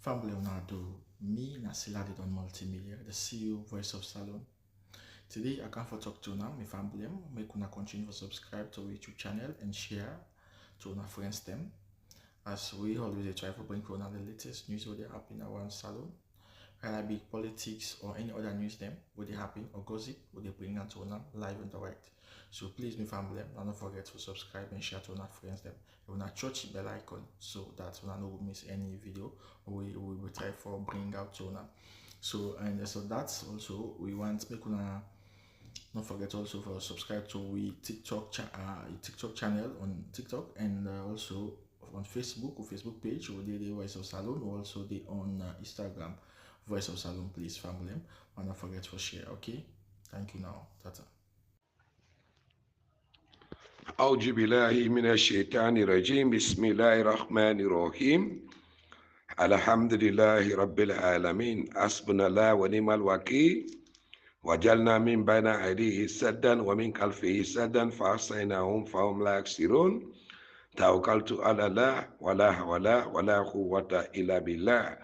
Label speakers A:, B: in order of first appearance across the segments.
A: Family Onado, me Nasiladi on Multimedia, the CEO Voice of Salon. Today I come for talk to now, my family, make una continue to subscribe to our YouTube channel and share to our friends them. As we always try to bring for the latest news what they happen around Salon, whether it be politics or any other news them, what they happen or gossip, what they bring out to live and direct. So please, my family, don't forget to subscribe and share to our friends them. You wanna touch the bell icon so that you don't miss any video we will try for bring out to now. So that's also we want make una don't forget also for subscribe to we TikTok channel on TikTok and also on Facebook or Facebook page or the Voice of Salon or also the on Instagram Voice of Salon, please family. And don't forget to share. Okay, thank you now. Tata.
B: أعوذ بالله من الشيطان الرجيم بسم الله الرحمن الرحيم الحمد لله رب العالمين حسبنا الله ونعم الوكيل وجعلنا من بين أيديه سدا ومن خلفه سدا فأحصيناهم فهم لا يبصرون توكلت على الله ولا حول ولا قوة إلا بالله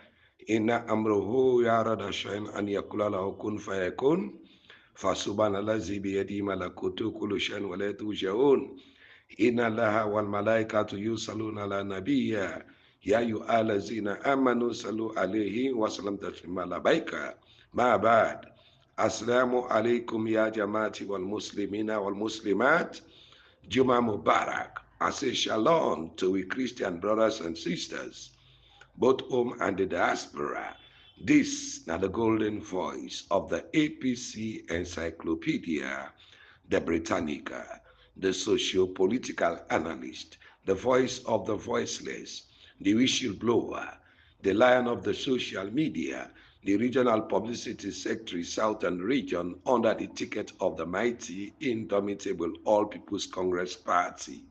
B: إن أمره يراد شيئا أن يقول له كن فيكون فسبحان الذي بيده ملكوت كل شيء ولا تشاءون إن الله والملائكة يصلون على النبي يا أيها الذين آمنوا صلوا عليه وسلموا تسليما لبيك ما بعد السلام عليكم يا جماعة والمسلمين والمسلمات Juma Mubarak. I say shalom to we Christian brothers and sisters, both home and the diaspora. This now the golden voice of the APC Encyclopedia, the Britannica, the socio-political analyst, the voice of the voiceless, the whistleblower, the lion of the social media, the regional publicity secretary, Southern Region, under the ticket of the mighty, indomitable All People's Congress Party.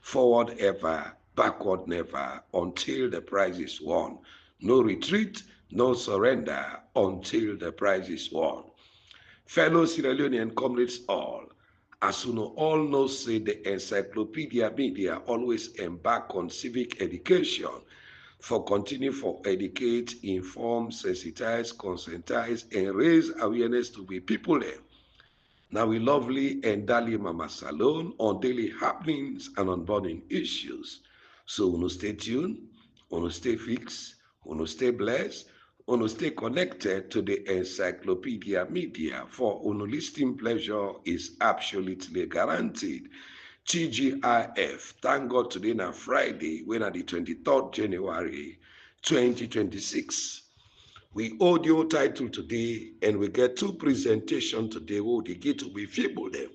B: Forward ever, backward never, until the prize is won. No retreat, no surrender, until the prize is won. Fellow Sierra Leonean comrades all, as you know, all know, say the encyclopedia media always embark on civic education for continue for educate, inform, sensitize, conscientize, and raise awareness to be people there. Now we lovely and daily Mama Salon on daily happenings and on burning issues. So we stay tuned, we stay fixed, we stay blessed, we stay connected to the encyclopedia media for listening pleasure is absolutely guaranteed. TGIF, thank God today na Friday, when at the 23rd January 2026. We audio title today and we get two presentations today where they get to be feeble them.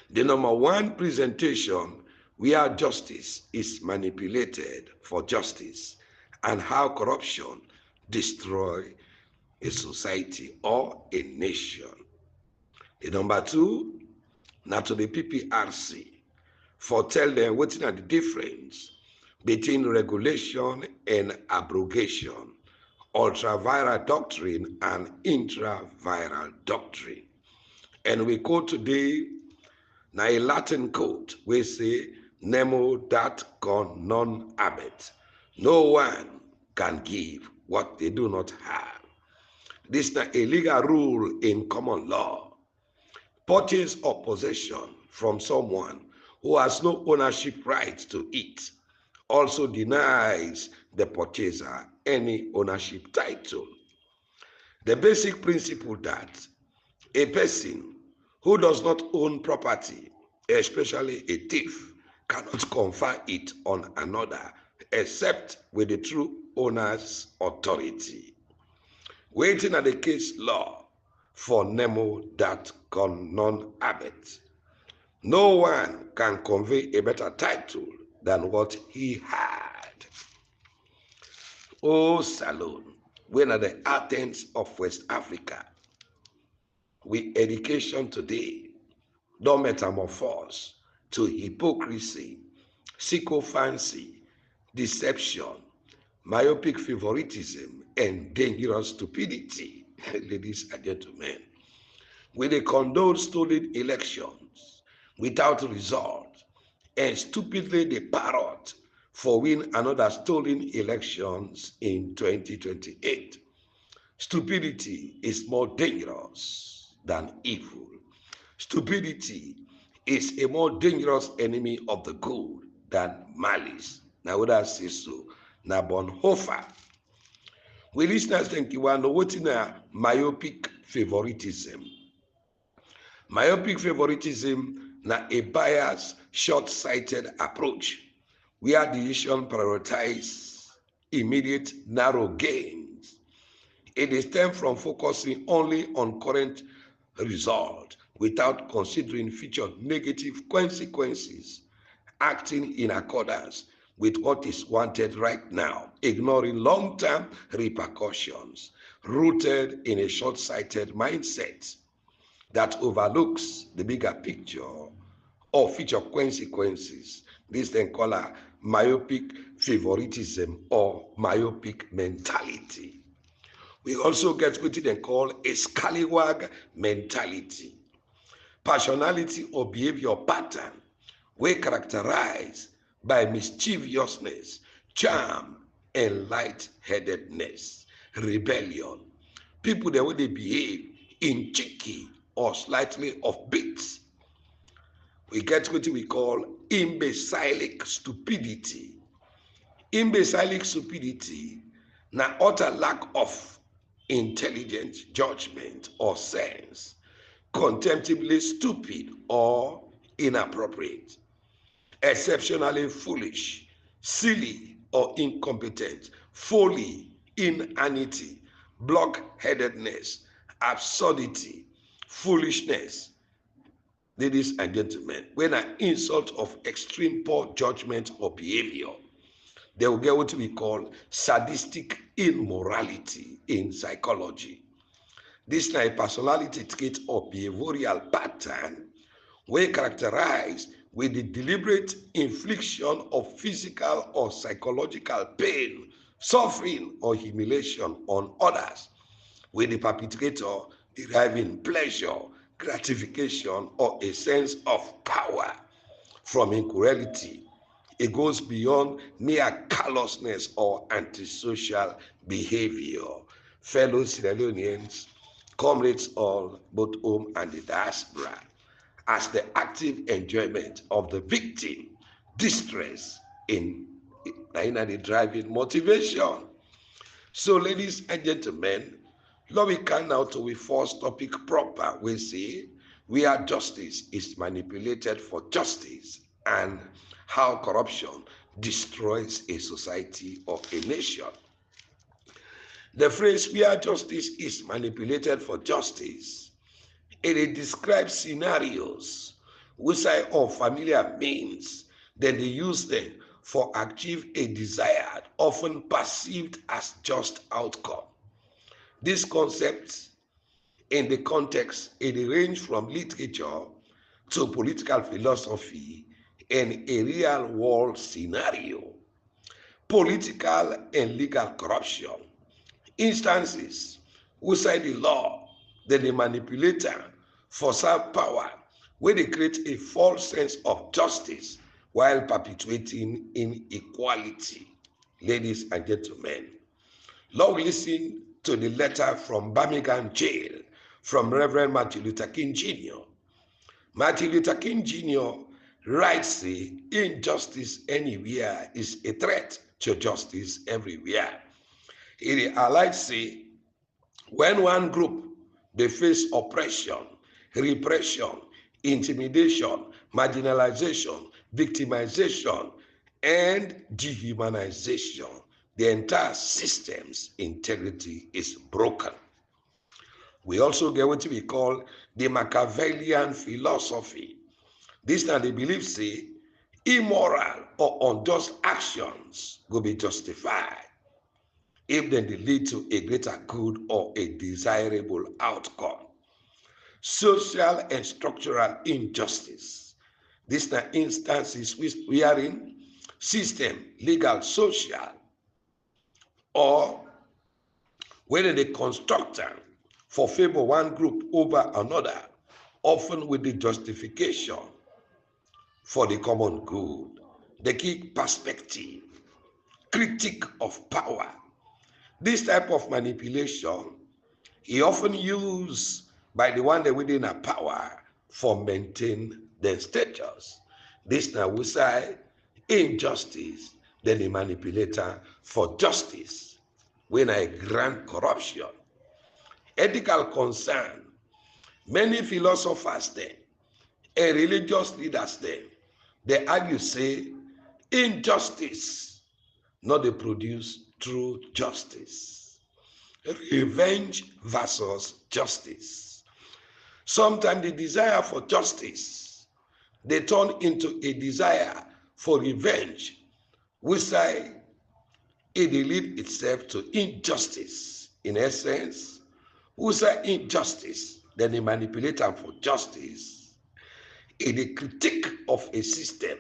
B: The number one presentation, where justice is manipulated for justice and how corruption destroy a society or a nation. The number two, now to the PPRC, for tell them what's the difference between regulation and abrogation, ultra-viral doctrine and intra-viral doctrine. And we quote today now a Latin quote, we say, nemo dat con non habet. No one can give what they do not have. This is a legal rule in common law. Purchase or possession from someone who has no ownership rights to it also denies the purchaser any ownership title. The basic principle that a person who does not own property, especially a thief, cannot confer it on another except with the true owner's authority. Waiting at the case law for nemo dat con non habet. No one can convey a better title than what he had. Oh, Salon, when at the Athens of West Africa, with education today, don't metamorphose to hypocrisy, sycophancy, deception, myopic favoritism, and dangerous stupidity, ladies and gentlemen. When they condone stolen elections without result, and stupidly they parrot for win another stolen elections in 2028. Stupidity is more dangerous than evil. Stupidity is a more dangerous enemy of the good than malice. Now, what I say so? Now, Bonhoeffer. We listeners think you know what in a myopic favoritism. Myopic favoritism na a biased, short-sighted approach where decisions prioritize immediate, narrow gains. It is stemmed from focusing only on current result without considering future negative consequences, acting in accordance with what is wanted right now, ignoring long-term repercussions, rooted in a short-sighted mindset that overlooks the bigger picture or future consequences. This then called a myopic favoritism or myopic mentality. We also get what they call a scallywag mentality. Personality or behavior pattern were characterized by mischievousness, charm, and light-headedness, rebellion. People the way they behave in cheeky or slightly offbeat. We get what we call imbecilic stupidity. Imbecilic stupidity na utter lack of intelligent judgment or sense, contemptibly stupid or inappropriate, exceptionally foolish, silly or incompetent, folly, inanity, blockheadedness, absurdity, foolishness. Ladies and gentlemen, when an insult of extreme poor judgment or behavior, they will get what we call sadistic immorality in psychology. This is a personality trait or behavioral pattern where characterized with the deliberate infliction of physical or psychological pain, suffering, or humiliation on others, with the perpetrator deriving pleasure, gratification, or a sense of power from incredulity. It goes beyond mere callousness or antisocial behavior. Fellow Sierra Leoneans, comrades all, both home and the diaspora, as the active enjoyment of the victim, distress in the driving motivation. So, ladies and gentlemen, now we come now to the first topic proper. We say where justice is manipulated for justice and how corruption destroys a society or a nation. The phrase where justice is manipulated for justice, it describes scenarios which are of familiar means, then they use them for achieve a desired, often perceived as just outcome. This concept in the context, it ranges from literature to political philosophy and a real world scenario. Political and legal corruption. Instances outside the law, then the manipulator for some power, where they create a false sense of justice while perpetuating inequality. Ladies and gentlemen, now listen to the letter from Birmingham jail from Reverend Martin Luther King Jr. Martin Luther King Jr. writes, injustice anywhere is a threat to justice everywhere. It highlights, say, when one group they face oppression, repression, intimidation, marginalization, victimization, and dehumanization, the entire system's integrity is broken. We also get what we call the Machiavellian philosophy. This now they believe say immoral or unjust actions will be justified if then they lead to a greater good or a desirable outcome. Social and structural injustice. These are instances wherein system, legal, social, or whether they construct them for favor one group over another, often with the justification for the common good. The key perspective critique of power. This type of manipulation is often used by the one that within a power for maintain their status. This now we say injustice, then the manipulator for justice. When I grant corruption, ethical concern, many philosophers then and religious leaders then, they argue say injustice not they produce true justice. Revenge versus justice. Sometimes the desire for justice, they turn into a desire for revenge, which say it lead itself to injustice. In essence, who say injustice, then they manipulate them for justice. In the critique of a system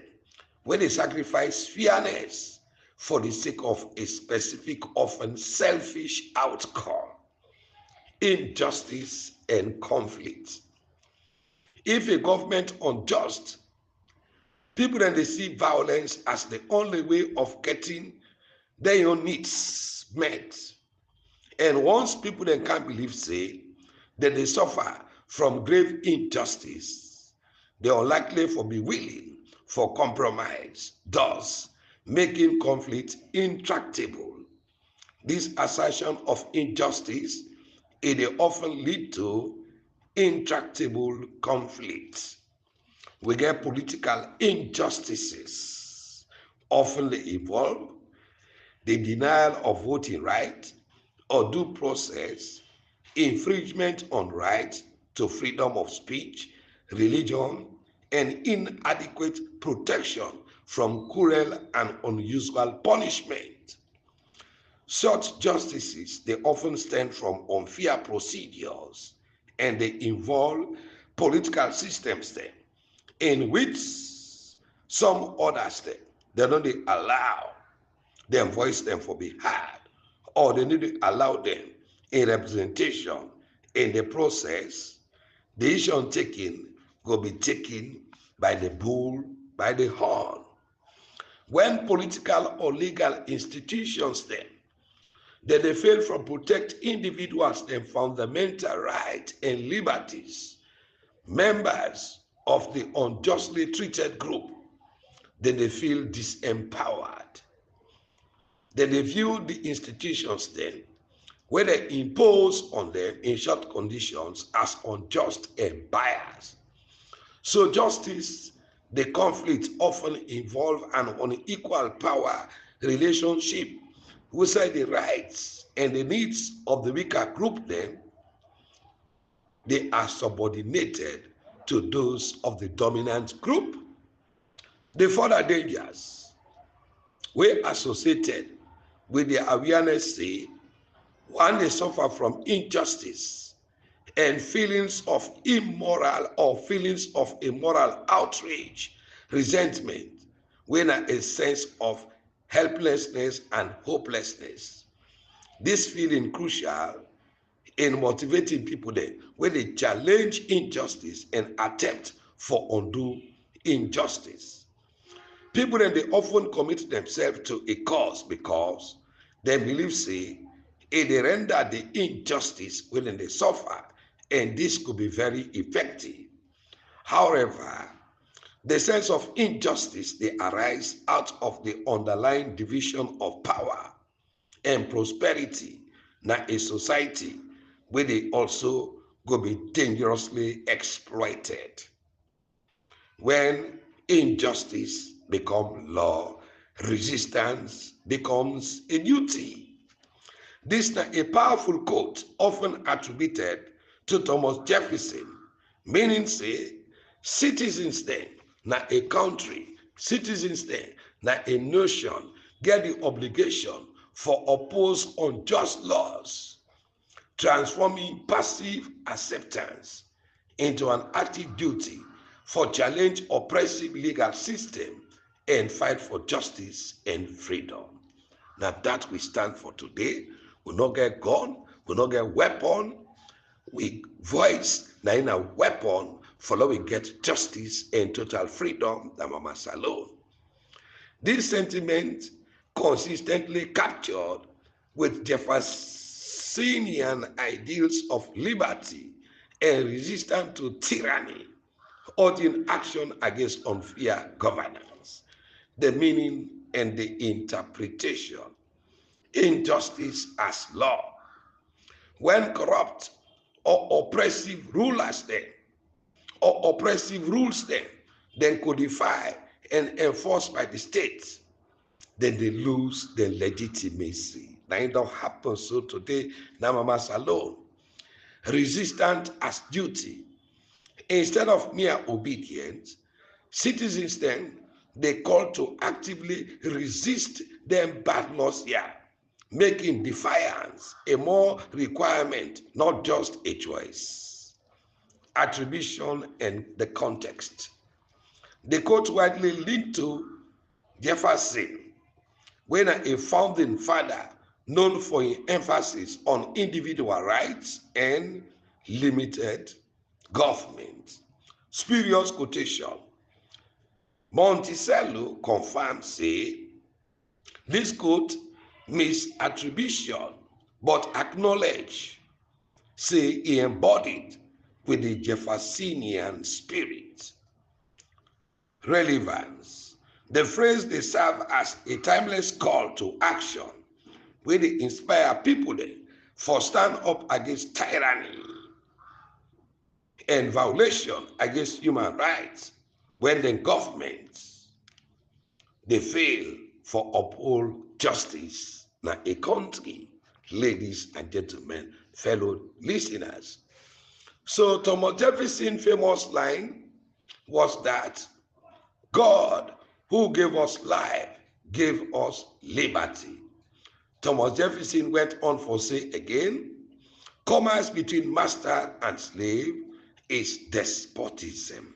B: where they sacrifice fairness for the sake of a specific, often selfish outcome, injustice and conflict. If a government unjust, people then they see violence as the only way of getting their own needs met. And once people then can't believe, say, that they suffer from grave injustice, they are likely for be willing for compromise, thus making conflict intractable. This assertion of injustice, it often lead to intractable conflicts. We get political injustices, often they involve the denial of voting right or due process, infringement on right to freedom of speech, religion, and inadequate protection from cruel and unusual punishment. Such justices, they often stem from unfair procedures and they involve political systems then, in which some others they don't allow them voice them for be heard, or they need to allow them in representation in the process. The decision taken will be taken by the bull, by the horn. When political or legal institutions then, that they fail from protect individuals and fundamental rights and liberties, members of the unjustly treated group, then they feel disempowered. Then they view the institutions then, where they impose on them in short conditions as unjust and biased. So justice, the conflict often involve an unequal power relationship, which are the rights and the needs of the weaker group then, they are subordinated to those of the dominant group. The further dangers were associated with the awareness say, one, they suffer from injustice and feelings of immoral or feelings of immoral outrage, resentment, when a sense of helplessness and hopelessness. This feeling crucial in motivating people then when they challenge injustice and attempt for undue injustice. People then they often commit themselves to a cause because they believe say they render the injustice when they suffer, and this could be very effective. However, the sense of injustice they arise out of the underlying division of power and prosperity na a society where they also go be dangerously exploited. When injustice becomes law, resistance becomes a duty. This is a powerful quote often attributed to Thomas Jefferson, meaning say, citizens then, na a country, citizens then, na a nation, get the obligation for oppose unjust laws, transforming passive acceptance into an active duty for challenge oppressive legal system and fight for justice and freedom. Now that we stand for today, we not get gun, we not get weapon, we voice na in a weapon for we get justice and total freedom than Mama Salone. This sentiment consistently captured with Jeffersonian ideals of liberty and resistance to tyranny, urging action against unfair governance. The meaning and the interpretation. Injustice as law. When corrupt or oppressive rulers then codify and enforced by the state, then they lose their legitimacy. Now it don't happen so today, now mamas alone. Resistance as duty. Instead of mere obedience, citizens then, they call to actively resist them bad laws here, making defiance a more requirement, not just a choice. Attribution and the context. The quote widely linked to Jefferson, when a founding father known for his emphasis on individual rights and limited government. Spurious quotation. Monticello confirms, say, this quote misattribution, but acknowledge, say, he embodied with the Jeffersonian spirit. Relevance. The phrase they serve as a timeless call to action, where they inspire people for stand up against tyranny and violation against human rights, when the governments they fail for uphold justice. Now a country, ladies and gentlemen, fellow listeners. So Thomas Jefferson's famous line was that God, who gave us life, gave us liberty. Thomas Jefferson went on for say again, commerce between master and slave is despotism.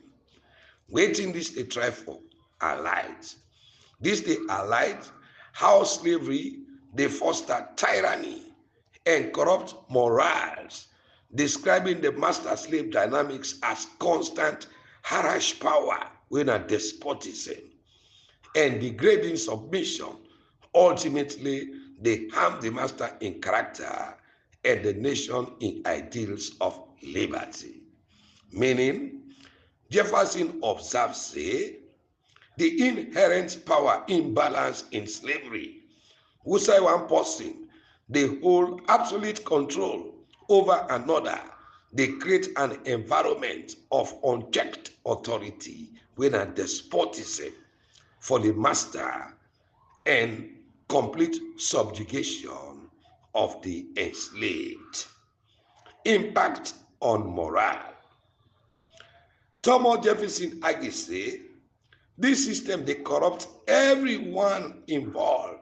B: Waiting this they try for allied. This they allied how slavery they foster tyranny and corrupt morals, describing the master-slave dynamics as constant harsh power when a despotism and degrading submission. Ultimately, they harm the master in character and the nation in ideals of liberty. Meaning, Jefferson observes, say, the inherent power imbalance in slavery, which one person, they hold absolute control over another. They create an environment of unchecked authority with a despotism for the master and complete subjugation of the enslaved. Impact on morale. Thomas Jefferson argues, say, this system they corrupt everyone involved,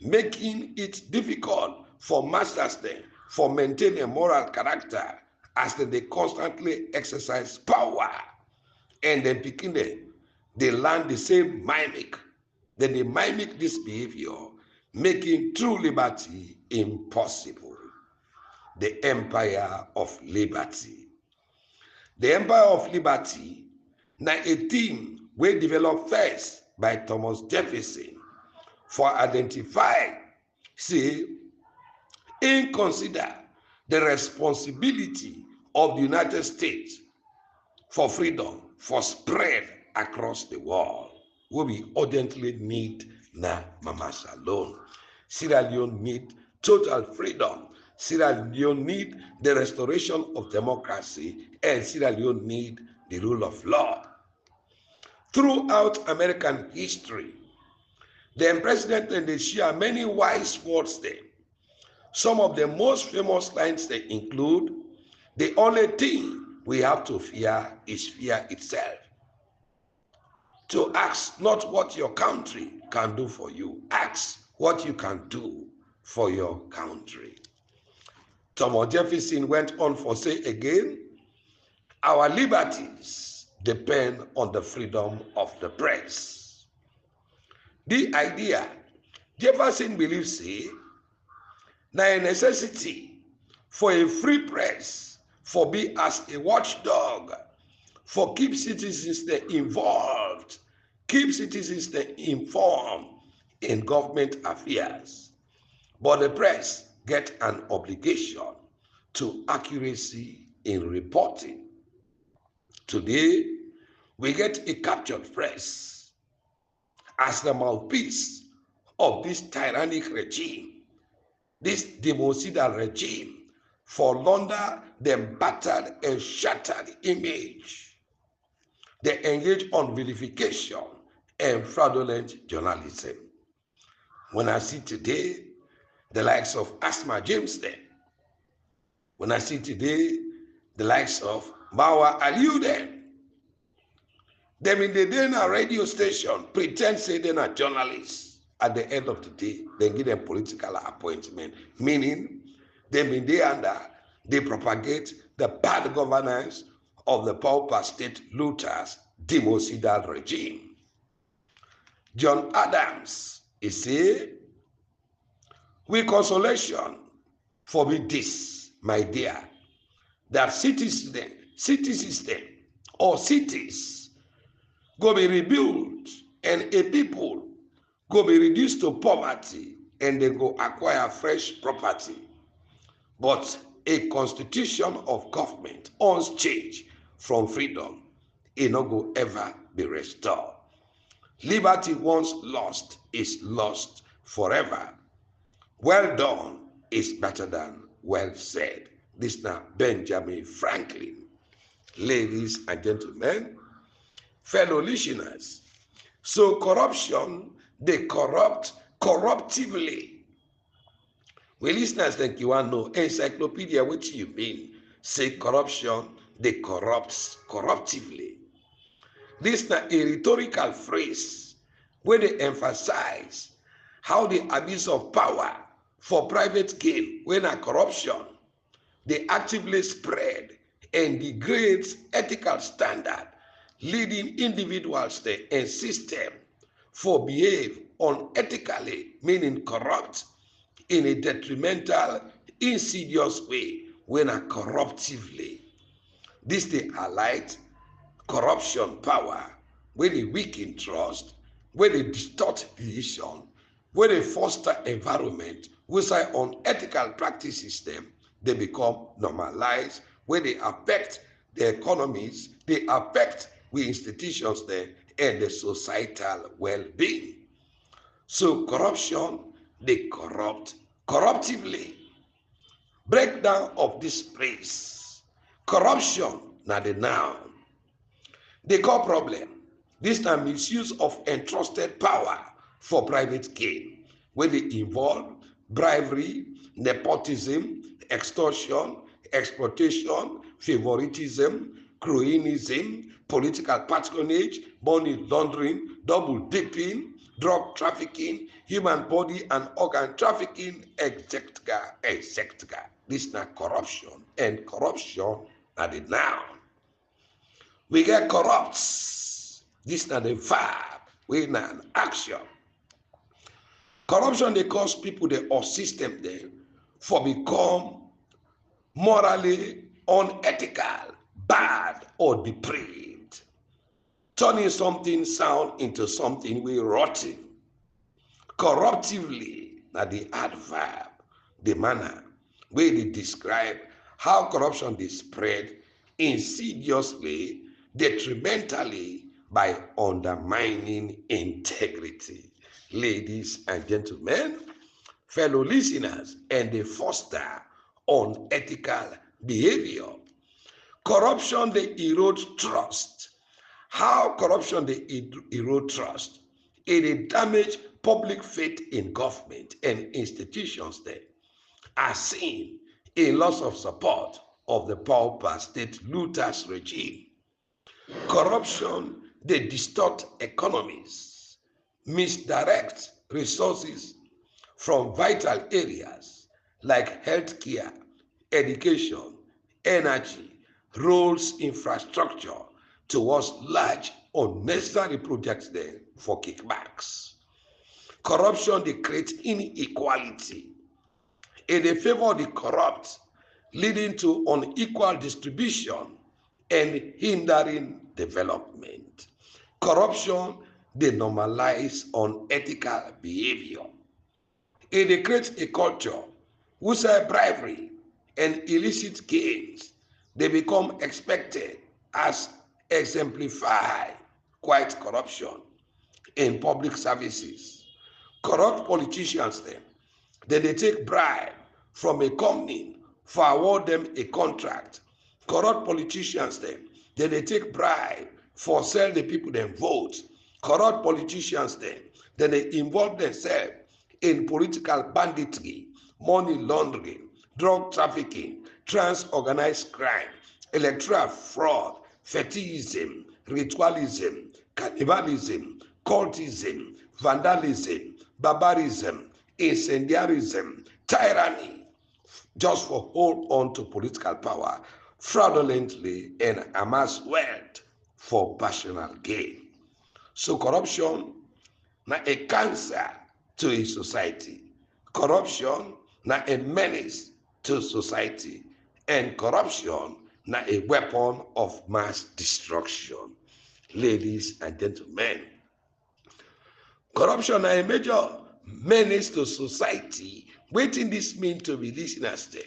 B: making it difficult for masters then for maintaining a moral character as they constantly exercise power and then begin they learn the same mimic. Then they mimic this behavior, making true liberty impossible. The Empire of Liberty. The Empire of Liberty, now a theme we developed first by Thomas Jefferson for identifying, see, and consider the responsibility of the United States for freedom, for spread across the world. We urgently need na Mama Shalom. Sierra Leone need total freedom. Sierra Leone need the restoration of democracy, and Sierra Leone need the rule of law. Throughout American history, the president and they share many wise words there. Some of the most famous lines they include, the only thing we have to fear is fear itself. To ask not what your country can do for you, ask what you can do for your country. Thomas Jefferson went on for say again, our liberties depend on the freedom of the press. The idea, Jefferson believes, say, now a necessity for a free press, for be as a watchdog, for keep citizens involved, keep citizens informed, in government affairs, but the press get an obligation to accuracy in reporting. Today, we get a captured press as the mouthpiece of this tyrannic regime, this democidal regime, for launder the battered and shattered image. They engage on vilification and fraudulent journalism. When I see today the likes of Asma James there, when I see today the likes of Mawa Aliu there, them in the day na radio station pretend say they're not journalists. At the end of the day, they give them political appointment, meaning them in the under, they propagate the bad governance of the pauper state looters democidal regime. John Adams is say, with consolation for me this, my dear, that city system or cities go be rebuilt and a people go be reduced to poverty and they go acquire fresh property. But a constitution of government unchanged from freedom, it no go ever be restored. Liberty once lost is lost forever. Well done is better than well said. This now Benjamin Franklin. Ladies and gentlemen, fellow listeners, so corruption, they corrupt corruptively. Well, listeners, think you want to know encyclopedia, which you mean, say corruption, they corrupts corruptively. This is a rhetorical phrase where they emphasize how the abuse of power for private gain, when a corruption, they actively spread and degrades ethical standard, leading individuals and system for behave unethically, meaning corrupt, in a detrimental, insidious way, when a corruptively. This they highlight corruption power, where they weaken trust, where they distort decision, where they foster environment, which are unethical practices them, they become normalized, where they affect the economies, they affect the institutions there and the societal well-being. So corruption, they corrupt corruptively. Breakdown of this phrase. Corruption, now the noun. The core problem, this time misuse of entrusted power for private gain, where they involve bribery, nepotism, extortion, exploitation, favoritism, cronyism, political patronage, money laundering, double dipping, drug trafficking, human body and organ trafficking, etc., etc. This is not corruption, and corruption are the noun. We get corrupts. This is not the verb, we not an action. Corruption, they cause people or system there for become morally unethical, bad, or depraved, turning something sound into something we rotten. Corruptively, now the adverb, the manner where they describe how corruption is spread insidiously, detrimentally, by undermining integrity. Ladies and gentlemen, fellow listeners, and they foster unethical behavior. Corruption, they erode trust. How corruption, they erode trust? It damage public faith in government and institutions there, as seen in loss of support of the pauper state looters regime. Corruption, they distort economies, misdirect resources from vital areas like healthcare, education, energy, roads, infrastructure towards large unnecessary projects there for kickbacks. Corruption, they create inequality in the favor of the corrupt, leading to unequal distribution and hindering development. Corruption, they normalize unethical behavior. It creates a culture whose bribery and illicit gains they become expected as exemplify quite corruption in public services. Corrupt politicians then they take bribe from a company for award them a contract. Corrupt politicians then they take bribe for sell the people them vote. Corrupt politicians then they involve themselves in political banditry, money laundering, drug trafficking, trans-organized crime, electoral fraud, fetishism, ritualism, cannibalism, cultism, vandalism, barbarism, incendiarism, tyranny, just for hold on to political power fraudulently and amass wealth for personal gain. So corruption na a cancer to a society. Corruption na a menace to society. And corruption na a weapon of mass destruction. Ladies and gentlemen, corruption na a major menace to society. Wetin this mean to be listeners dem?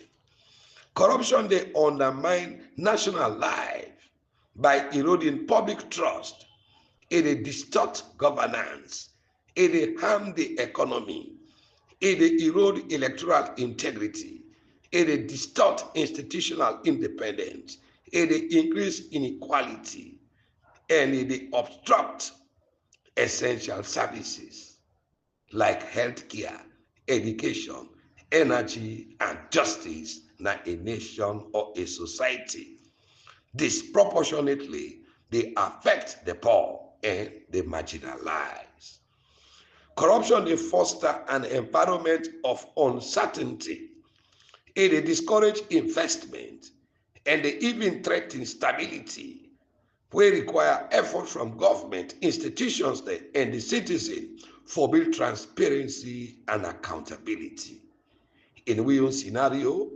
B: Corruption dey undermine national life by eroding public trust. It dey distort governance. It dey harm the economy. It dey erode electoral integrity. It dey distort institutional independence. It dey increase inequality. And it dey obstruct essential services like healthcare, education, energy, and justice na a nation or a society. Disproportionately, they affect the poor and the marginalized. Corruption dey foster an environment of uncertainty. It dey discourage investment and dey even threaten stability wey require effort from government, institutions and the citizen for build transparency and accountability. In we own scenario,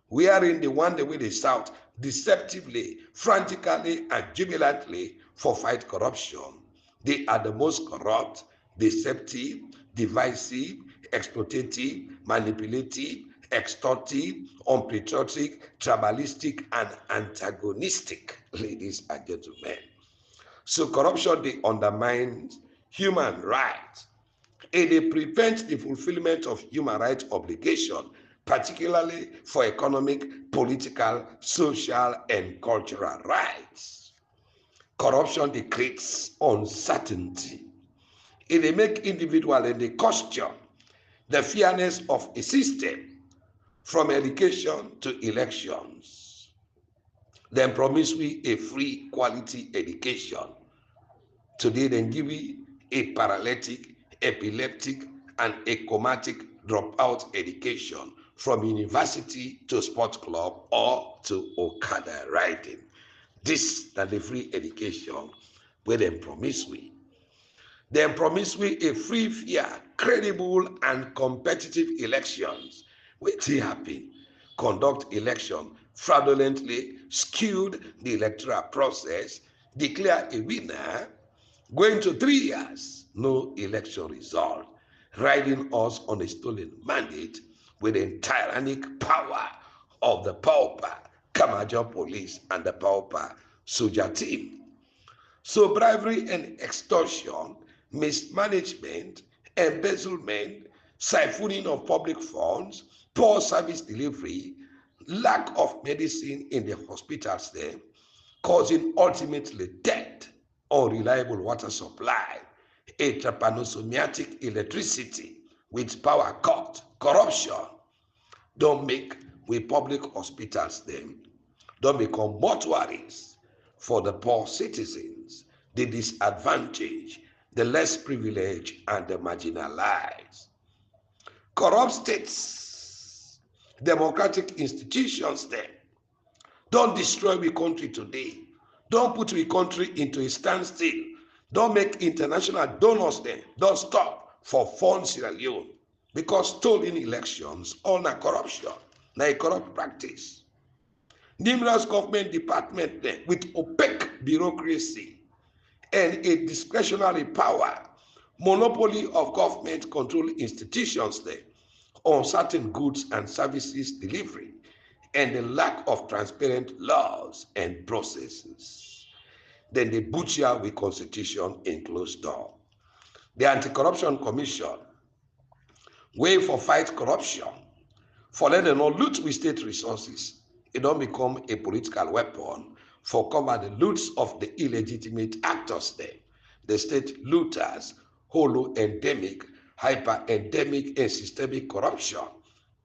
B: wherein the one wey dey shout deceptively, frantically, and jubilantly for fight corruption, they are the most corrupt, deceptive, divisive, exploitative, manipulative, extortive, unpatriotic, tribalistic, and antagonistic, ladies and gentlemen. So corruption dey undermine human rights. It prevents the fulfillment of human rights obligation, particularly for economic, political, social, and cultural rights. Corruption creates uncertainty. It makes individuals and they question the fairness of a system from education to elections. Then promise we a free quality education. Today then give we a paralytic, epileptic, and acomatic dropout education from university to sports club or to Okada riding. This is the free education where they promise we. They promise we a free, fair, credible, and competitive elections. Which happen, conduct election fraudulently, skewed the electoral process, declare a winner, going to 3 years, no election result, riding us on a stolen mandate with the tyrannic power of the pauper Kamajo police and the pauper soldier team. So bribery and extortion, mismanagement, embezzlement, siphoning of public funds, poor service delivery, lack of medicine in the hospitals there, causing ultimately death, unreliable water supply, a trypanosomiatic electricity with power cut, corruption, don't make we public hospitals them, don't become mortuaries for the poor citizens, the disadvantaged, the less privileged, and the marginalized. Corrupt states, democratic institutions them, don't destroy the country today. Don't put the country into a standstill. Don't make international donors them. Don't stop for fund Sierra Leone. Because stolen elections, all na corruption, na a corrupt practice. Numerous government departments them with opaque bureaucracy and a discretionary power, monopoly of government controlled institutions there on certain goods and services delivery, and the lack of transparent laws and processes. Then the butcher with constitution in closed door. The Anti-Corruption Commission, way for fight corruption, for let them not loot with state resources. It don't become a political weapon for cover the loots of the illegitimate actors there. The state looters, holo-endemic, hyper-endemic, and systemic corruption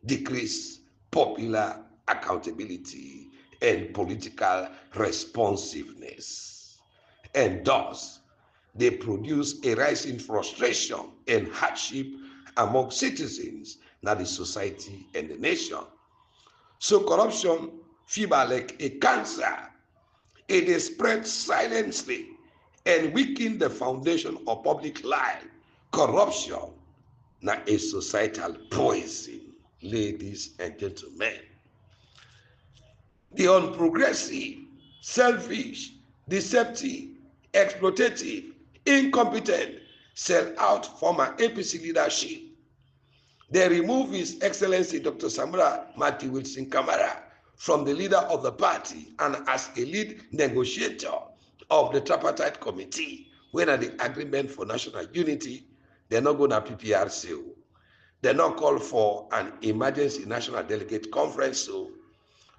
B: decrease popular accountability and political responsiveness. And thus, they produce a rising frustration and hardship among citizens, not the society and the nation. So corruption fever like a cancer, it is spread silently and weaken the foundation of public life. Corruption, not a societal poison, ladies and gentlemen. The unprogressive, selfish, deceptive, exploitative, incompetent, sell out former APC leadership. They remove His Excellency Dr. Samura Mati Wilson Kamara from the leader of the party and as a lead negotiator of the tripartite committee, when at the agreement for national unity, they're not going to PPRC. They're not called for an emergency national delegate conference, so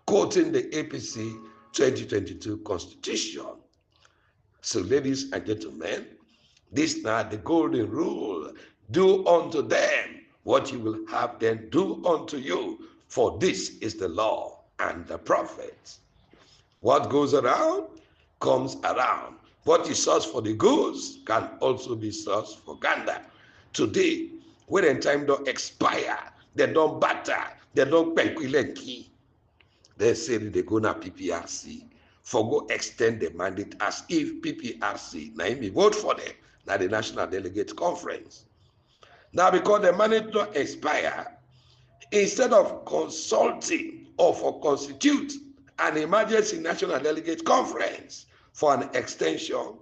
B: quoting the APC 2022 constitution. So ladies and gentlemen, this now the golden rule. Do unto them what you will have them do unto you, for this is the law and the prophets. What goes around comes around. What is source for the goose can also be source for gander. Today, when time don't expire, they don't batter, they don't penquilenki. They say they go na PPRC for go extend the mandate as if PPRC na me vote for them na the National Delegate Conference. Now because the mandate don't expire, instead of consulting or for constitute an emergency National Delegate Conference for an extension,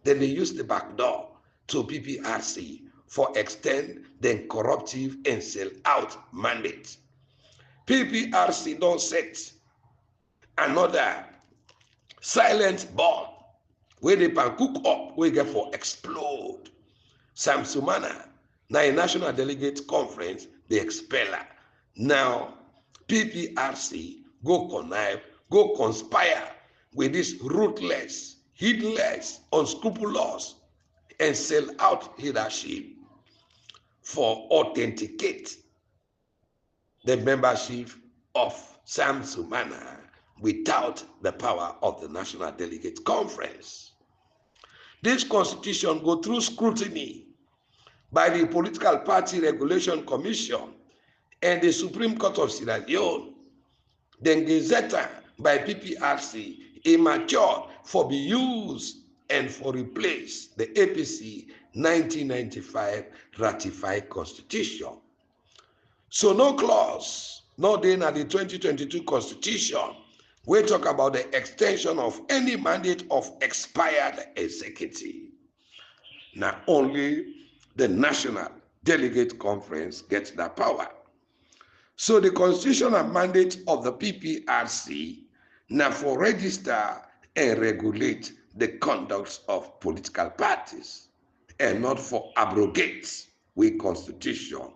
B: then they use the back door to PPRC for extend the corruptive and sell out mandate. PPRC don't set another silent bomb where they can cook up, where get for explode. Sam Sumana, now a National Delegate Conference, the expeller. Now, PPRC go connive, go conspire with this ruthless, heedless, unscrupulous, and sell out leadership for authenticate the membership of Sam Sumana without the power of the National Delegate Conference. This constitution go through scrutiny by the Political Party Regulation Commission and the Supreme Court of Sierra Leone, then gazetted by PPRC, immature for be used and for replace the APC 1995 ratified constitution. So no clause, no day in the 2022 constitution, we talk about the extension of any mandate of expired executive. Now only the National Delegate Conference gets that power. So the constitutional mandate of the PPRC now for register and regulate the conduct of political parties and not for abrogate with constitution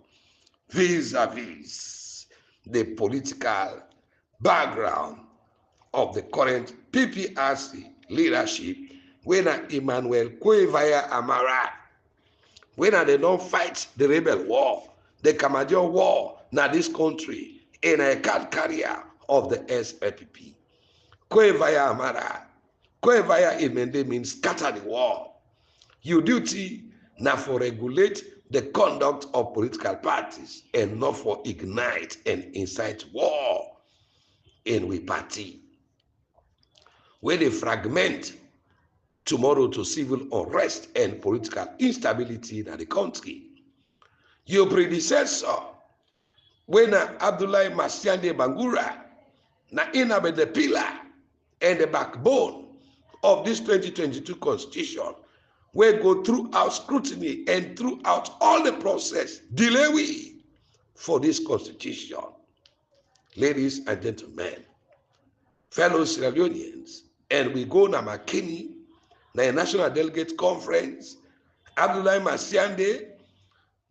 B: vis-a-vis the political background of the current PPRC leadership, when Emmanuel Kwevaya Amara, when they don't fight the rebel war, the Cameroon war, now this country, in a card carrier of the SLPP. Kwevaya Amara, Kwevaya Imende means scatter the war. Your duty now for regulate the conduct of political parties and not for ignite and incite war in we party. Where they fragment tomorrow to civil unrest and political instability in the country. Your predecessor, when Abdullah Masiande Bangura, na inabe the pillar and the backbone of this 2022 constitution, we go throughout scrutiny and throughout all the process, delay we for this constitution. Ladies and gentlemen, fellow Sierra Leoneans, and we go na Makini, na National Delegate Conference, Abdoulaye Masiande,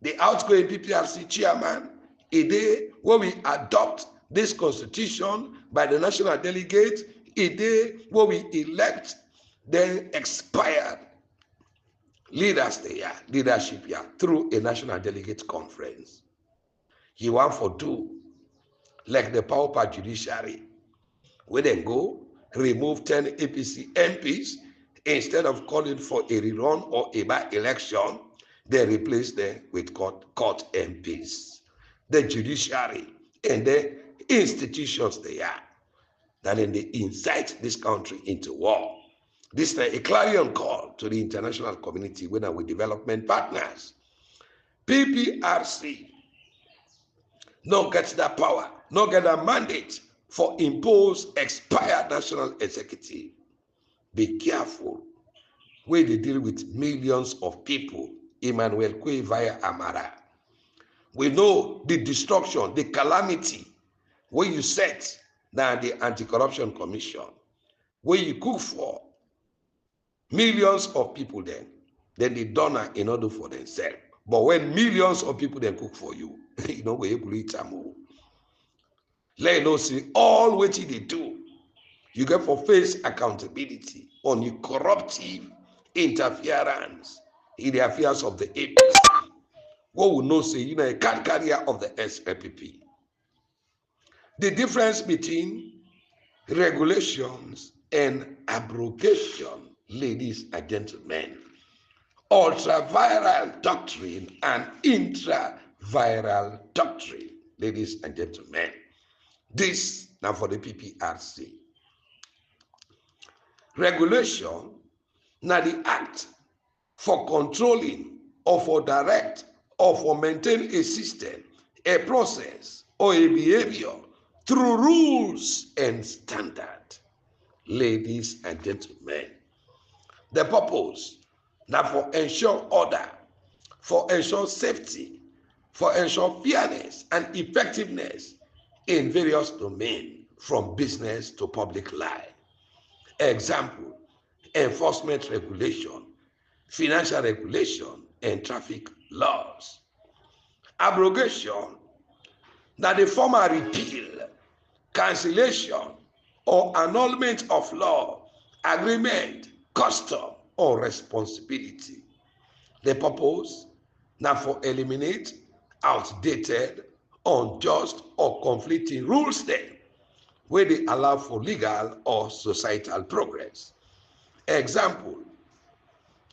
B: the outgoing PPRC chairman, a day where we adopt this constitution by the national delegate, a day where we elect the expired leadership here through a national delegate conference. You want for do like the power part judiciary, we then go remove 10 APC MPs instead of calling for a rerun or a by-election. They replace them with court MPs, the judiciary, and the institutions they are. Then they incite this country into war. This is a clarion call to the international community with our development partners. PPRC no get that power, no get that mandate for impose expired national executive. Be careful when they deal with millions of people. Emmanuel Kwe via Amara. We know the destruction, the calamity where you set down the Anti-Corruption Commission, where you cook for millions of people then they donor in order for themselves. But when millions of people then cook for you, you know, we're able to eat some. Let you see all what they do. You get for face accountability on your corruptive interference in the affairs of the APC. What will not say, you know, a card carrier of the SLPP. The difference between regulations and abrogation, ladies and gentlemen, ultra-viral doctrine and intra-viral doctrine, ladies and gentlemen. This now for the PPRC. Regulation now the act for controlling or for direct or for maintain a system, a process or a behavior through rules and standard. Ladies and gentlemen, the purpose now for ensure order, for ensure safety, for ensure fairness and effectiveness in various domains from business to public life. Example, enforcement regulation, financial regulation, and traffic laws. Abrogation, that the formal repeal, cancellation, or annulment of law, agreement, custom, or responsibility. The purpose, now for eliminate outdated, unjust, or conflicting rules then, where they allow for legal or societal progress. Example,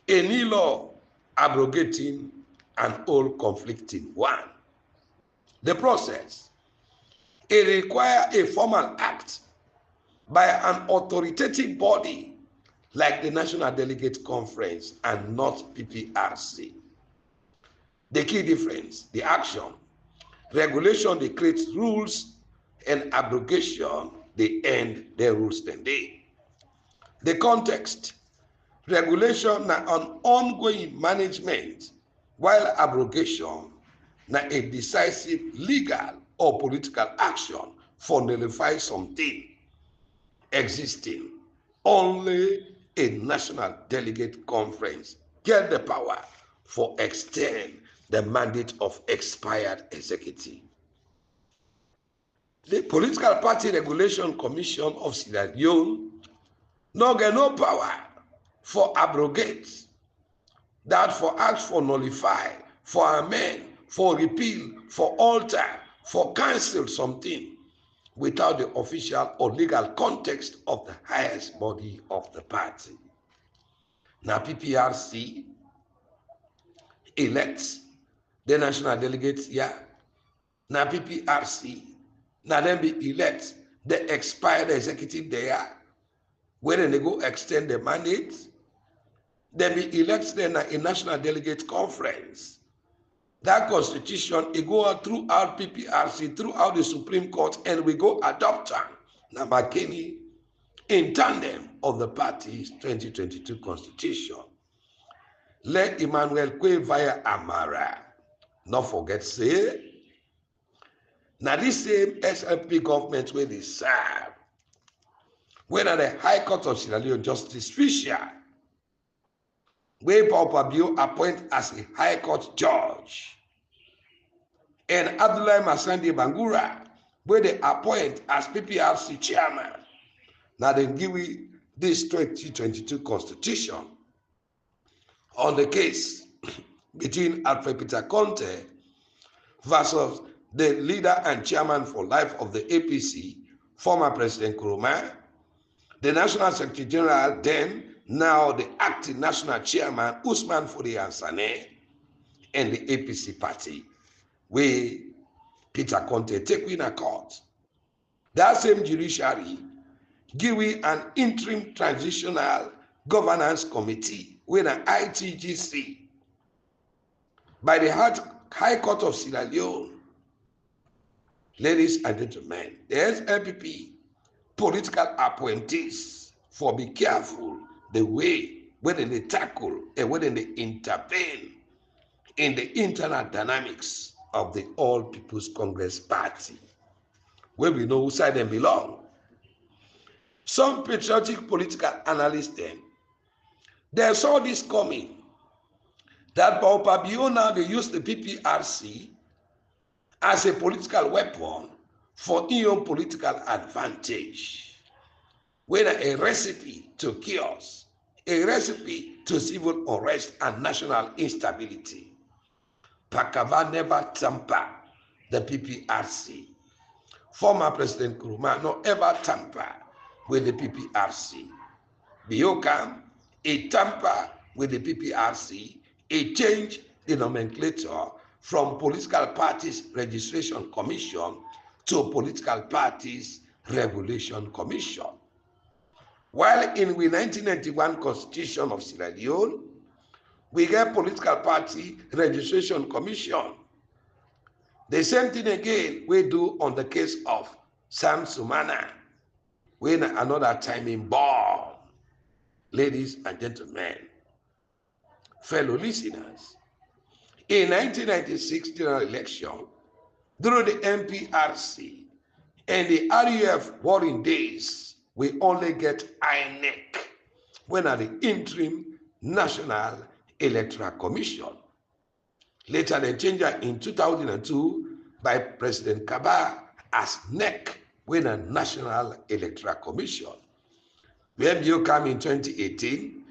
B: a new law abrogating an old conflicting one. The process, it requires a formal act by an authoritative body like the National Delegate Conference and not PPRC. The key difference, the action, regulation, they create rules, and abrogation, they end their rules then they. The context, regulation na an ongoing management, while abrogation na a decisive legal or political action for nullify something existing. Only a National Delegate Conference get the power for extend the mandate of expired executive. The Political Party Regulation Commission of Sierra Leone no get no power for abrogate, that for act for nullify, for amend, for repeal, for alter, for cancel something without the official or legal context of the highest body of the party. Now PPRC elects the national delegates here. Now PPRC now then be elect the expired executive there, where they go extend the mandate. Then be elect then a national delegate conference. That constitution, it go out throughout PPRC, throughout the Supreme Court, and we go adopt them. Now, Makeni, in tandem of the party's 2022 constitution. Let Emmanuel Kwe via Amara not forget say, now this same SLP government where they serve, whether the High Court of Sierra Leone Justice Fisher, where Papa Bio appoint as a High Court judge, and Abdullah Masandi Bangura, where they appoint as PPRC chairman. Now they give we this 2022 constitution on the case between Alfred Peter Conte versus the leader and chairman for life of the APC, former President Nkrumah, the National Secretary General then, now the acting national chairman, Usman Fudi Ansane, and the APC party, where Peter Conte take in a court. That same judiciary give we an interim transitional governance committee with an ITGC by the High Court of Sierra Leone. Ladies and gentlemen, the SLPP political appointees for be careful the way when they tackle and when they intervene in the internal dynamics of the All People's Congress Party, where we know whose side they belong. Some patriotic political analysts then, they saw this coming, that Papa Bio now they use the PPRC as a political weapon for own political advantage. Whether a recipe to chaos, a recipe to civil unrest and national instability. Pakava never tamper the PPRC. Former President Nkrumah no ever tamper with the PPRC. Biokam, a tamper with the PPRC, a change the nomenclature from Political Parties Registration Commission to Political Parties Regulation Commission. While in the 1991 Constitution of Sierra Leone, we get Political Party Registration Commission. The same thing again we do on the case of Sam Sumana, when another time in born. Ladies and gentlemen, fellow listeners, in 1996 general election, through the MPRC and the RUF warring days, we only get INEC when at the interim National Electoral Commission. Later they changed in 2002 by President Kaba as NEC when a National Electoral Commission. When you come in 2018,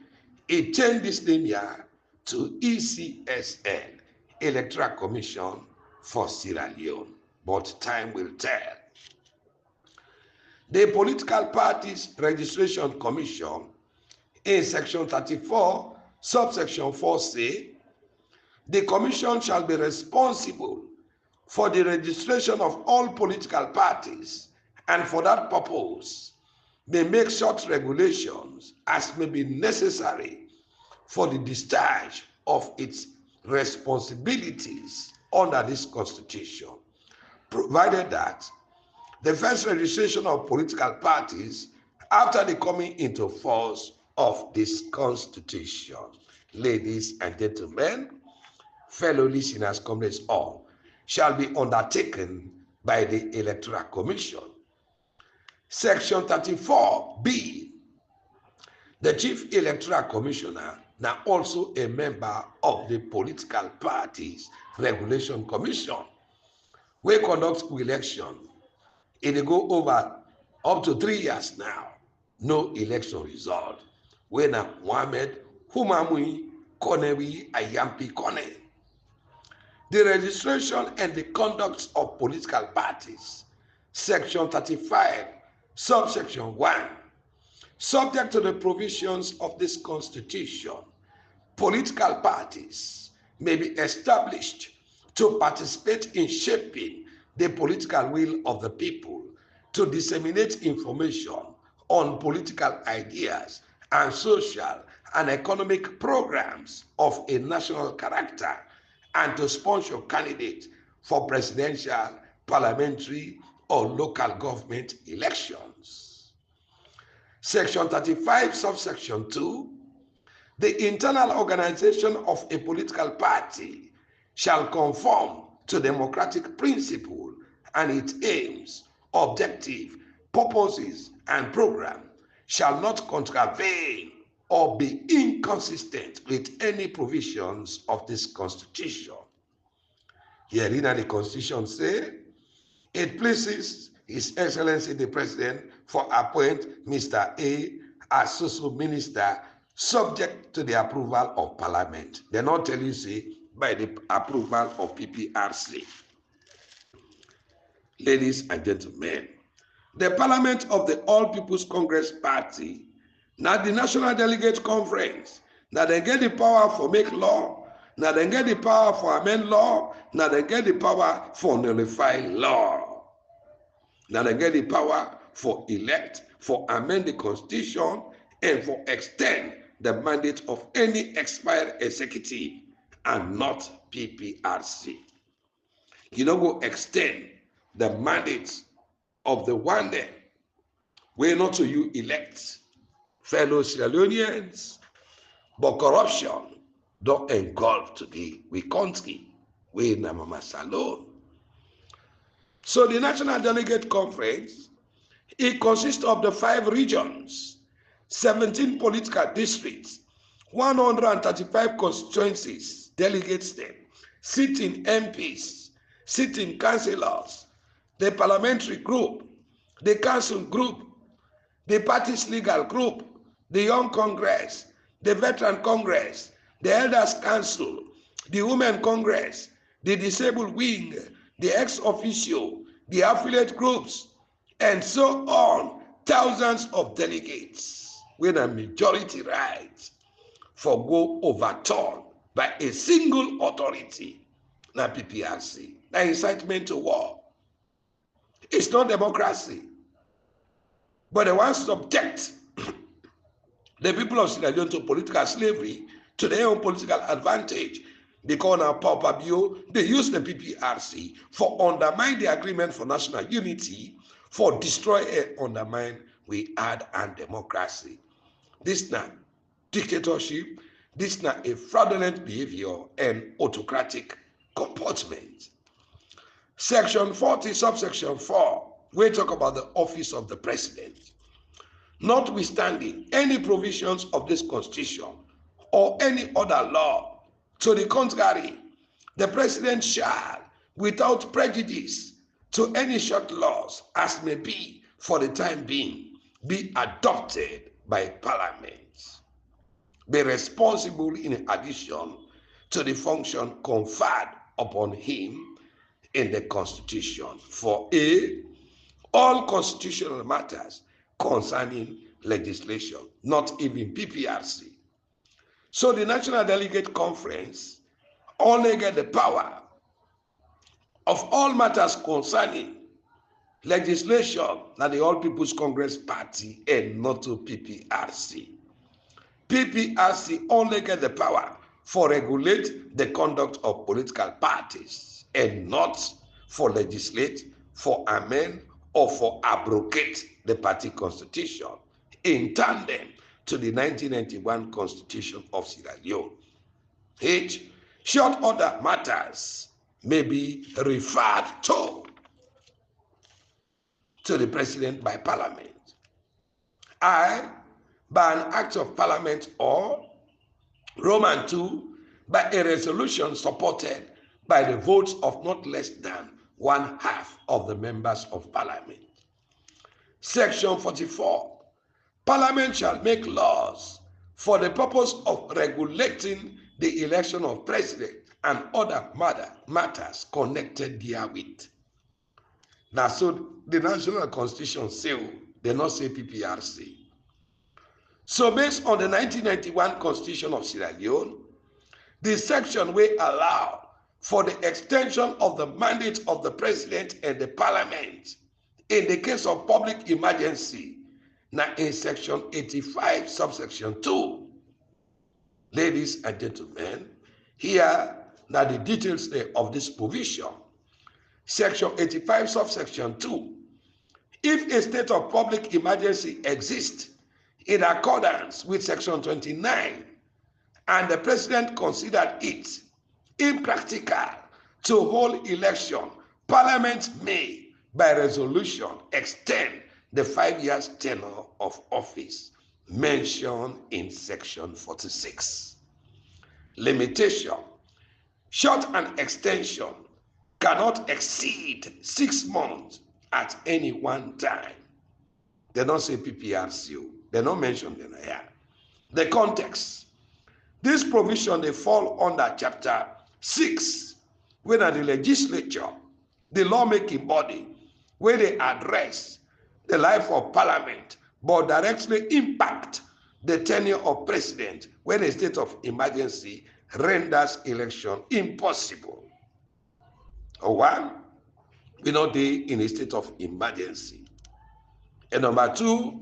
B: it changed this name here to ECSL, Electoral Commission for Sierra Leone. But time will tell. The Political Parties Registration Commission in section 34, subsection 4 the commission shall be responsible for the registration of all political parties, and for that purpose may make such regulations as may be necessary for the discharge of its responsibilities under this constitution, provided that the first registration of political parties after the coming into force of this constitution. Ladies and gentlemen, fellow listeners, comrades all, shall be undertaken by the Electoral Commission. Section 34B, the Chief Electoral Commissioner, now also a member of the Political Parties Regulation Commission, we conduct election. It go over up to 3 years now, no election result. When Mohamed Humamui Konewi Ayampi Kone. The registration and the conduct of political parties, section 35, subsection 1, subject to the provisions of this constitution, political parties may be established to participate in shaping the political will of the people, to disseminate information on political ideas and social and economic programs of a national character, and to sponsor candidates for presidential, parliamentary, or local government elections. Section 35, subsection 2, the internal organization of a political party shall conform to democratic principle and its aims, objective, purposes, and program shall not contravene or be inconsistent with any provisions of this Constitution. Herein the Constitution say, it pleases His Excellency the President for appoint Mr. A as social minister subject to the approval of Parliament. They're not telling you, say, by the approval of PPRC. Ladies and gentlemen, the Parliament of the All People's Congress Party, now the National Delegate Conference, now they get the power for make law, now they get the power for amend law, now they get the power for nullify law. Now they get the power for elect, for amend the Constitution, and for extend the mandate of any expired executive and not PPRC. You don't go extend the mandate of the one day where not to you elect fellow Sierra Leoneans, but corruption don't engulf today we country, we na mama salon. So the National Delegate Conference, it consists of the 5 regions, 17 political districts, 135 constituencies, delegates them, sitting MPs, sitting councillors, the parliamentary group, the council group, the party's legal group, the Young Congress, the Veteran Congress, the Elders Council, the Women Congress, the Disabled Wing, the ex officio, the affiliate groups, and so on, thousands of delegates with a majority right for go overturned by a single authority, na PPRC, na incitement to war. It's not democracy, but they want to subject the people of Sierra Leone to political slavery to their own political advantage. Because now Papa Bio, they use the PPRC for undermine the agreement for national unity, for destroy and undermine we add and democracy. This now dictatorship, this now a fraudulent behavior and autocratic comportment. Section 40, subsection 4, we talk about the office of the president. Notwithstanding any provisions of this Constitution or any other law, to the contrary, the president shall, without prejudice to any short laws as may be for the time being, be adopted by Parliament, be responsible in addition to the function conferred upon him in the Constitution for all constitutional matters concerning legislation, not even PPRC. So the National Delegate Conference only get the power of all matters concerning legislation that the All People's Congress Party and not to PPRC. PPRC only get the power for regulate the conduct of political parties and not for legislate, for amend, or for abrogate the party constitution in tandem to the 1991 Constitution of Sierra Leone. H. Short order matters may be referred to the President by Parliament. I. By an act of Parliament, or Roman 2, by a resolution supported by the votes of not less than 1/2 of the members of Parliament. Section 44. Parliament shall make laws for the purpose of regulating the election of president and other matters connected therewith. Now, so the National Constitution say, they not say PPRC. So based on the 1991 Constitution of Sierra Leone, the section will allow for the extension of the mandate of the president and the Parliament in the case of public emergency. Now in section 85, subsection 2, ladies and gentlemen, here now the details of this provision. Section 85, subsection 2, if a state of public emergency exists in accordance with Section 29, and the President considered it impractical to hold election, Parliament may, by resolution, extend the 5 years tenure of office mentioned in Section 46. Limitation: short and extension cannot exceed 6 months at any one time. They don't say PPRCO. They don't mention them here. The context: this provision, they fall under Chapter 6, where the legislature, the lawmaking body, where they address the life of Parliament, but directly impact the tenure of President when a state of emergency renders election impossible. Or one, we know they in a state of emergency. And number two,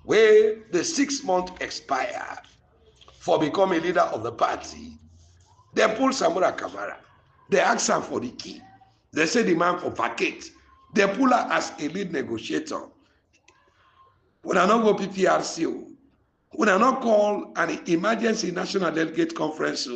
B: where the 6 months expired for becoming leader of the party, they pull Samura Kamara. They ask her for the key. They say the man for vacate. They pull her as a lead negotiator. When I not go PPRCO, when I not call an emergency national delegate conference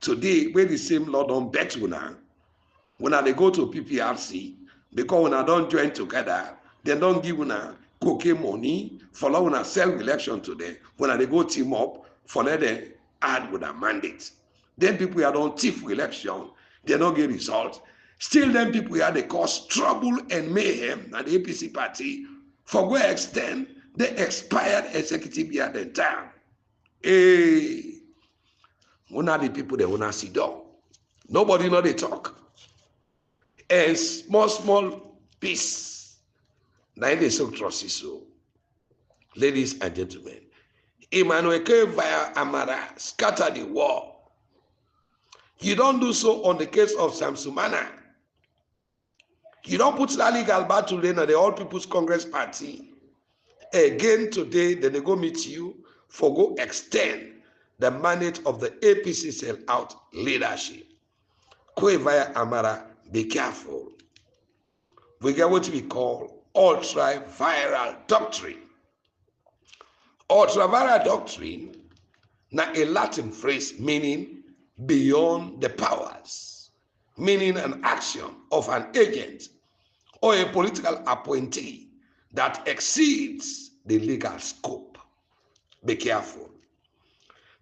B: today, where the same law don't bet when I they go to PPRC, because when I don't join together, they don't give una cocaine money for when I sell election today. When I they go team up for let them add with a mandate. Then people here don't thief election, they don't get results. Still then people here they cause trouble and mayhem at the APC party for where extent the expired executive year the time. Hey, one of the people they wanna sit down. Nobody know they talk. A small piece. Now they so trusty so. Ladies and gentlemen, Emmanuel via Amara scatter the war. You don't do so on the case of Samsumana. You don't put that legal battle in the All People's Congress Party. Again today, then they go meet you for go extend the mandate of the APC sell out leadership. Via Amara, be careful. We get what we call ultra-viral doctrine. Ultra-viral doctrine, now a Latin phrase meaning beyond the powers, meaning an action of an agent or a political appointee that exceeds the legal scope. Be careful.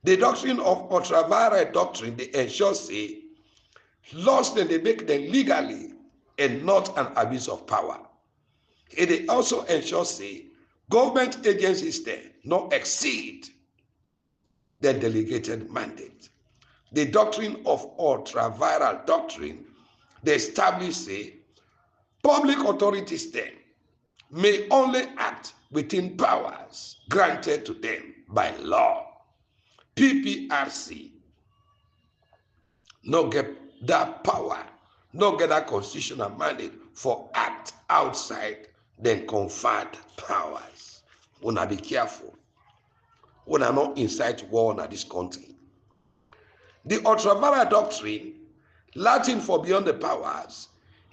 B: The doctrine of ultra-viral doctrine, they ensure say, laws then they make them legally and not an abuse of power. It also ensures say government agencies then not exceed their delegated mandate. The doctrine of ultra-viral doctrine, they establish say public authorities then may only act within powers granted to them by law. PPRC no get that power, no get that constitutional mandate for act outside then conferred powers. Una be careful. Una not incite war in this country. The ultra-viral doctrine, Latin for beyond the powers,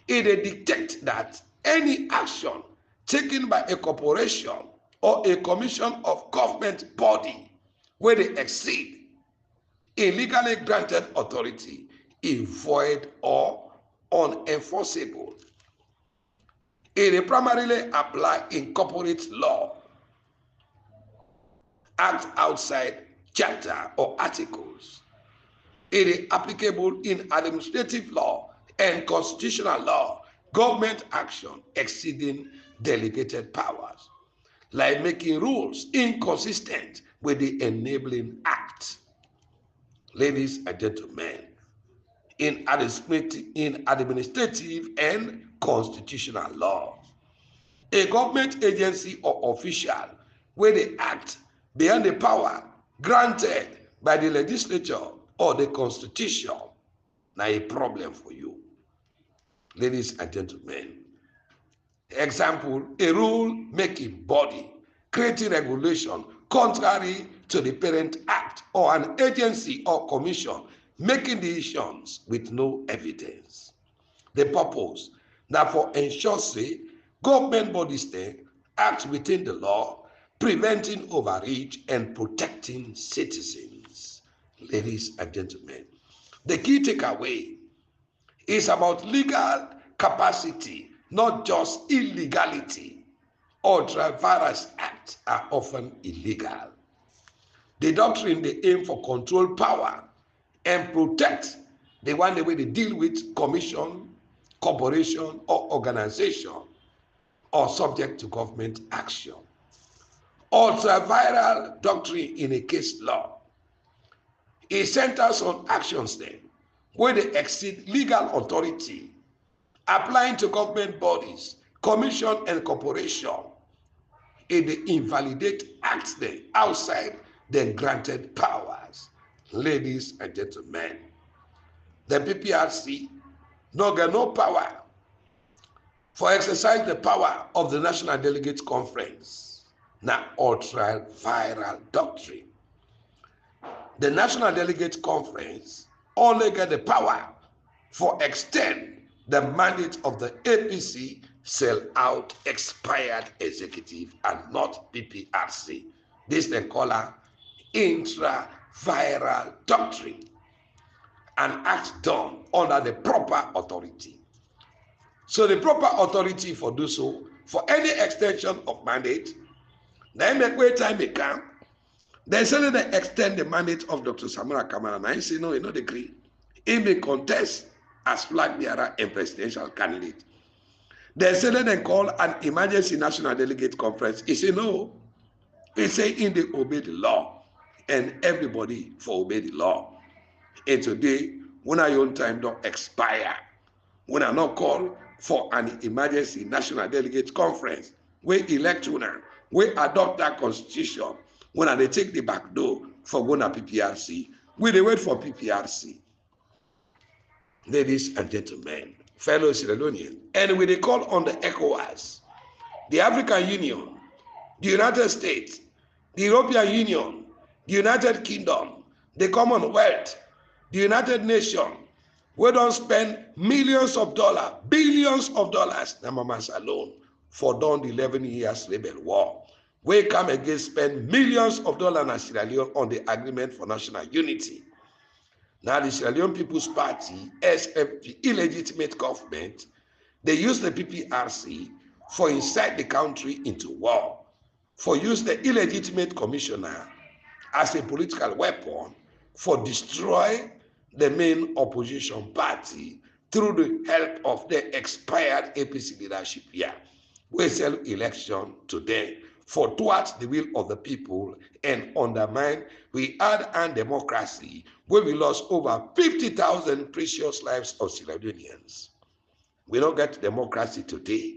B: it dictates that any action taken by a corporation or a commission of government body where they exceed a legally granted authority is void or unenforceable. It primarily apply in corporate law, act outside chapter or articles. It is applicable in administrative law and constitutional law, government action exceeding delegated powers, like making rules inconsistent with the enabling act. Ladies and gentlemen, in administrative and constitutional law, a government agency or official where they act beyond the power granted by the legislature or the constitution, now a problem for you. Ladies and gentlemen, example, a rule-making body creating regulation contrary to the parent act, or an agency or commission making decisions with no evidence. The purpose, therefore, ensures say government bodies act within the law preventing overreach, and protecting citizens. Ladies and gentlemen, the key takeaway is about legal capacity, not just illegality. Ultra-vires acts are often illegal. The doctrine, they aim for control power and protect the one way they deal with commission, corporation, or organization, or subject to government action. Ultra-viral doctrine in a case law, it centers on actions then where they exceed legal authority, applying to government bodies, commission, and corporation. It invalidate acts then outside the granted powers. Ladies and gentlemen, the PPRC no get no power for exercise the power of the National Delegates Conference. Now, ultra-viral doctrine. The National Delegates Conference only get the power for extend the mandate of the APC sell out expired executive and not PPRC. This they call a intra-viral doctrine, an act done under the proper authority. So the proper authority for do so, for any extension of mandate, then make way time may come. They say they extend the mandate of Dr. Samura Kamara. And I say no, he not agree. He may contest as flag bearer and presidential candidate. They say they call an emergency national delegate conference. He say no. He say in they obey the law, and everybody for obey the law. And today, when our own time don't expire, when I not call for an emergency national delegate conference, we elect one, we adopt that constitution, when they take the back door for going to PPRC, we they wait for PPRC. Ladies and gentlemen, fellow Sierra Leoneans, and we they call on the ECOWAS, the African Union, the United States, the European Union, the United Kingdom, the Commonwealth, the United Nations, we don't spend millions of dollars, billions of dollars, Namamas alone, for done the 11 years rebel war. We come again spend millions of dollars in Sierra Leone on the agreement for national unity. Now the Sierra Leone People's Party, SFP, illegitimate government, they use the PPRC for incite the country into war, for use the illegitimate commissioner as a political weapon for destroy the main opposition party through the help of the expired APC leadership here. We sell election today for towards the will of the people and undermine we had and democracy where we lost over 50,000 precious lives of Sierra Leoneans. We don't get democracy today.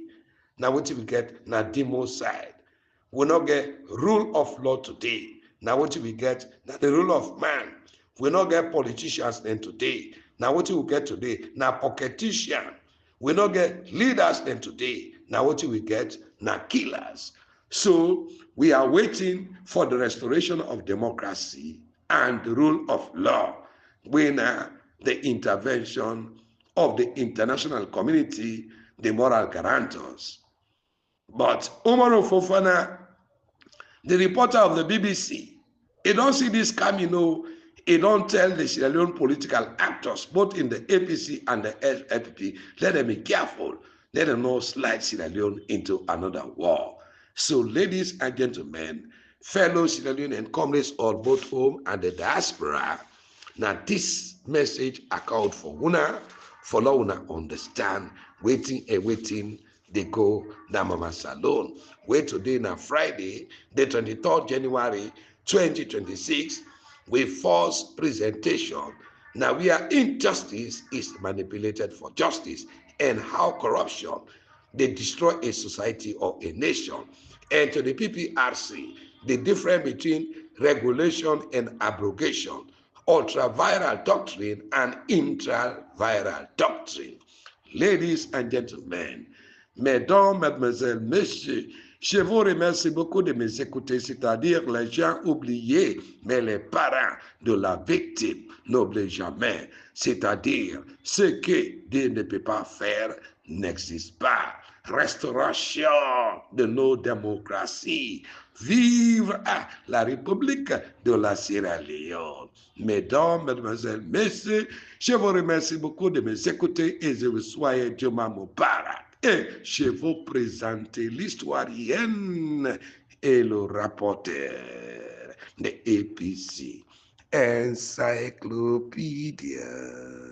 B: Now what we get na demo side. We don't get rule of law today. Now what we get na the rule of man. We don't get politicians then today. Now what we get today na pocketician. We don't get leaders then today. Now what we get na killers. So we are waiting for the restoration of democracy and the rule of law when the intervention of the international community, the moral guarantors. But Omar Fofana, the reporter of the BBC, he don't see this coming, he don't tell the Sierra Leone political actors, both in the APC and the LFP, let them be careful, let them not slide Sierra Leone into another war. So, ladies and gentlemen, fellow Sierra Leone and comrades all both home and the diaspora, now this message account for una, for now una understand, waiting, they go na Mama Salon. Wait today na Friday, the 23rd January 2026, with false presentation. Now we are injustice is manipulated for justice and how corruption they destroy a society or a nation. And to the PPRC, the difference between regulation and abrogation, ultra-viral doctrine and intra-viral doctrine. Ladies and gentlemen, mesdames, mademoiselles, messieurs, je vous remercie beaucoup de mes écouter, c'est-à-dire les gens oubliés, mais les parents de la victime n'oublient jamais. C'est-à-dire ce que Dieu ne peut pas faire n'existe pas. restauration de nos démocraties. Vive la République de la Sierra Leone. Mesdames, Mesdemoiselles, Messieurs, je vous remercie beaucoup de me écouter et je vous souhaite Dieu Mubarak. Et je vous présente l'historienne et le rapporteur de EPC. Encyclopédia.